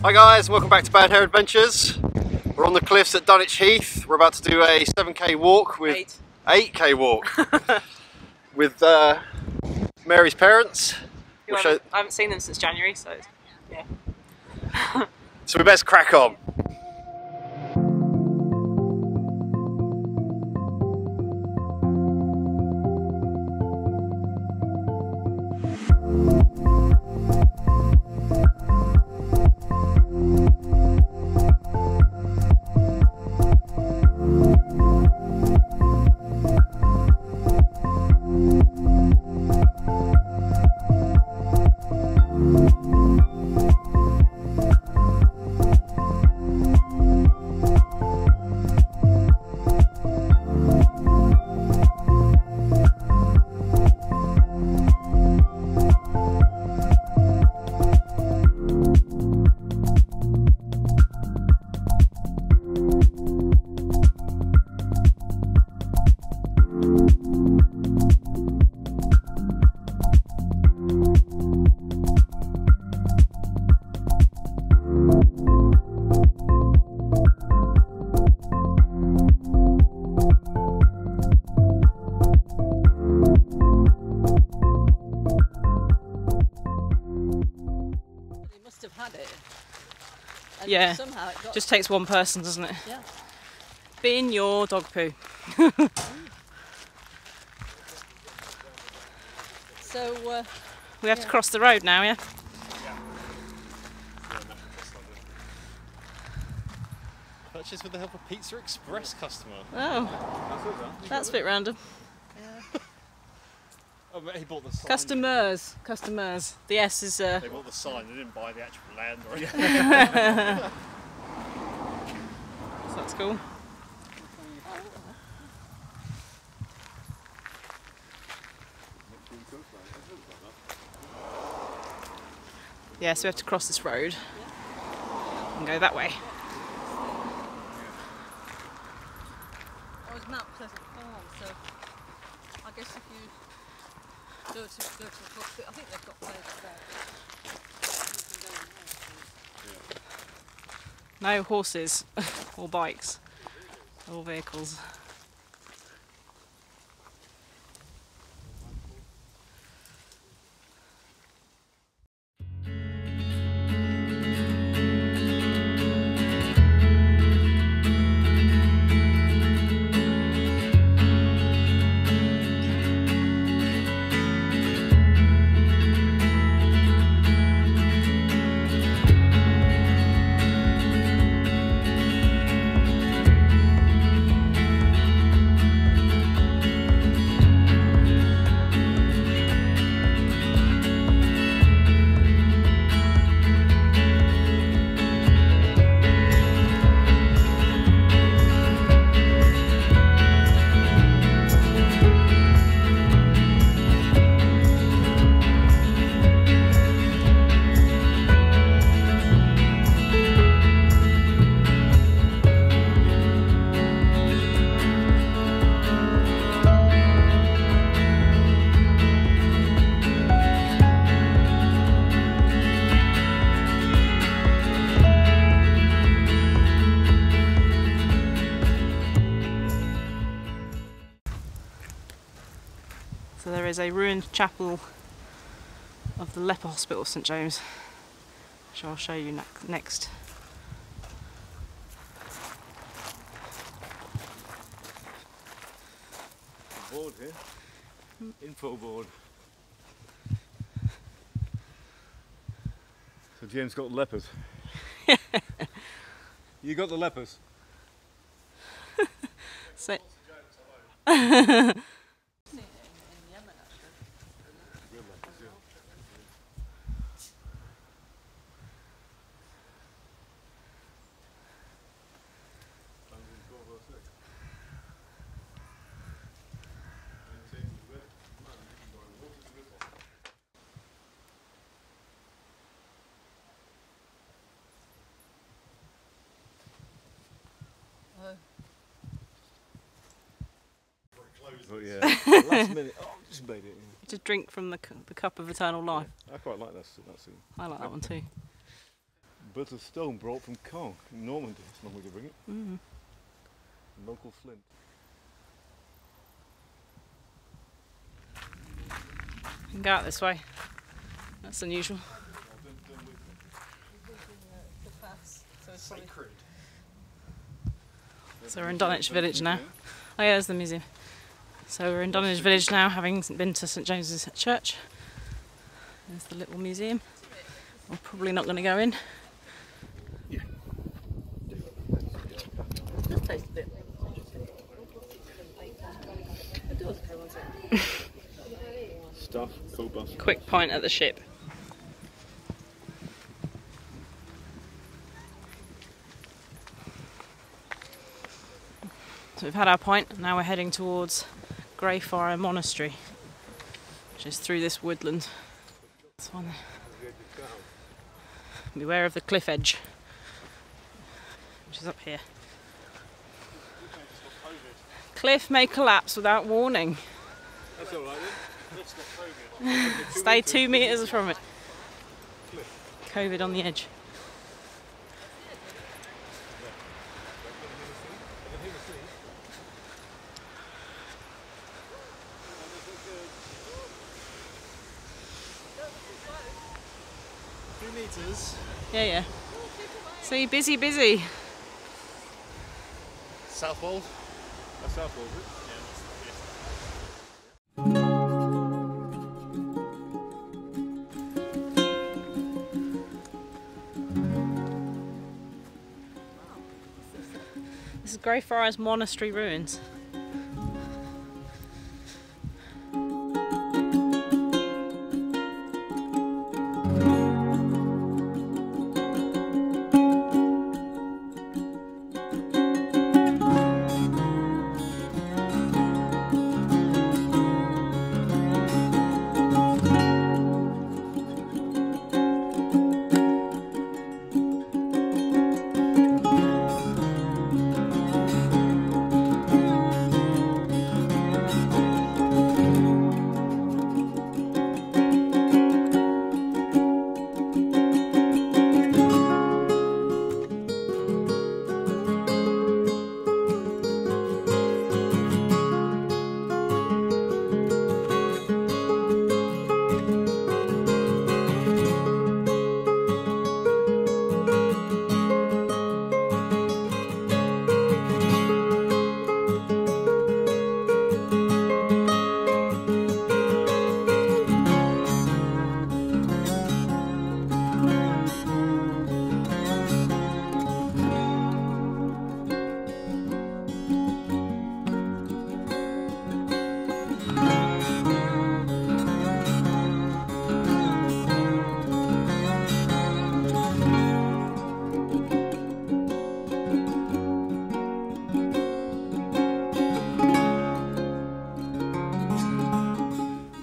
Hi guys, welcome back to Bad Hair Adventures. We're on the cliffs at Dunwich Heath. We're about to do a 7k walk with 8k walk with Mary's parents. I haven't seen them since January, so yeah. So we best crack on. Yeah, somehow it got... just takes one person, doesn't it? Yeah. Bin your dog poo. So we have to cross the road now, yeah? Purchased with the help of Pizza Express customer. Oh, that's a bit random. Yeah. Oh, he bought the sign. Customers. The S is... They bought the sign, they didn't buy the actual land or anything. So that's cool. Yeah, so we have to cross this road and go that way. Oh, it's Mount Pleasant Farm, so I guess if you go to the hospital, I think they've got places there. No horses or bikes or vehicles. So there is a ruined chapel of the Leper Hospital of St James, which I'll show you next. Board here. Info board. So James got lepers. You got the lepers. So But yeah, last minute, oh, just made it. to drink from the cup of eternal life. I quite like that scene. I like that one too. bit of stone brought from Caen in Normandy. It's not we can bring it. Mm. Local flint. You can go out this way. That's unusual. Sacred. So we're in Dunwich Village now. Oh yeah, there's the museum. So we're in Dunwich Village now, having been to St James's Church. There's the little museum. I'm probably not going to go in. Yeah. This tastes a bit. It does. Stuff, co-bus. Quick pint at the ship. So we've had our pint, and now we're heading towards Greyfriars Monastery, which is through this woodland. This one there. Beware of the cliff edge, which is up here. Cliff may collapse without warning. That's alright then. Let's not COVID. Stay 2 metres from it. COVID on the edge. Meters. Yeah. See, busy. Southwold. That's Southwold, is it? This is Greyfriars Monastery ruins.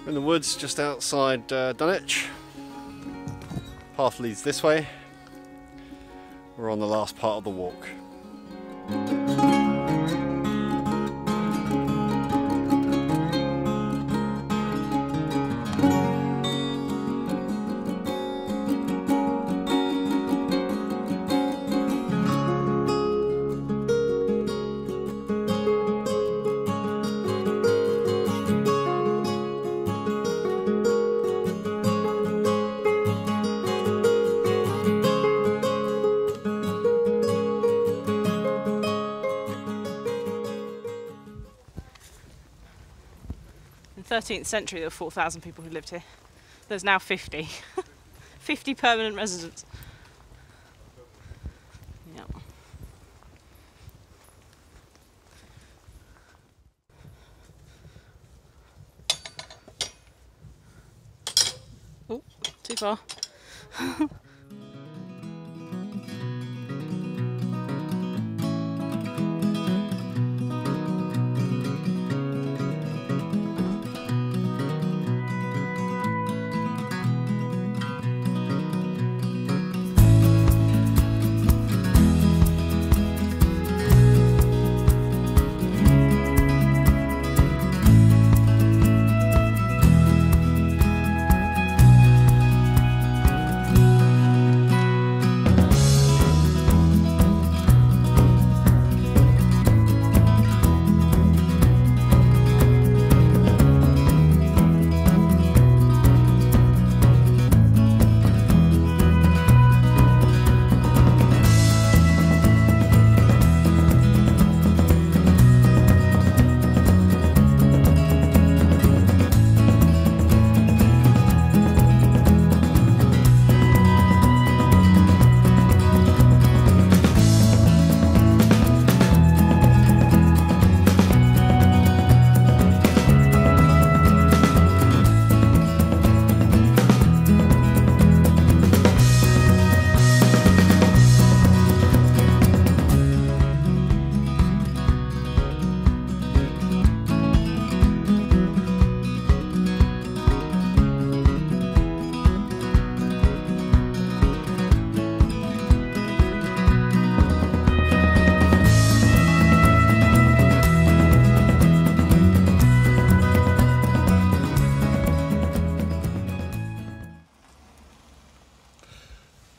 In the woods just outside Dunwich. Path leads this way. We're on the last part of the walk. In the 13th century there were 4,000 people who lived here. There's now 50. 50 permanent residents. Yep. Oh, too far.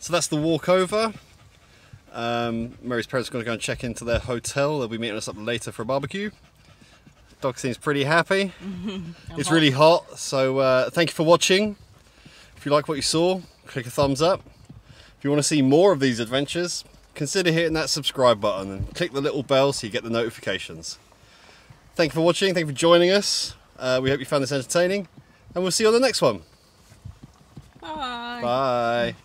So that's the walk over. Mary's parents are going to go and check into their hotel. They'll be meeting us up later for a barbecue. Dog seems pretty happy. It's really hot, so thank you for watching. If you like what you saw, click a thumbs up. If you want to see more of these adventures, consider hitting that subscribe button and click the little bell so you get the notifications. Thank you for watching, thank you for joining us. We hope you found this entertaining, and we'll see you on the next one. Bye. Bye.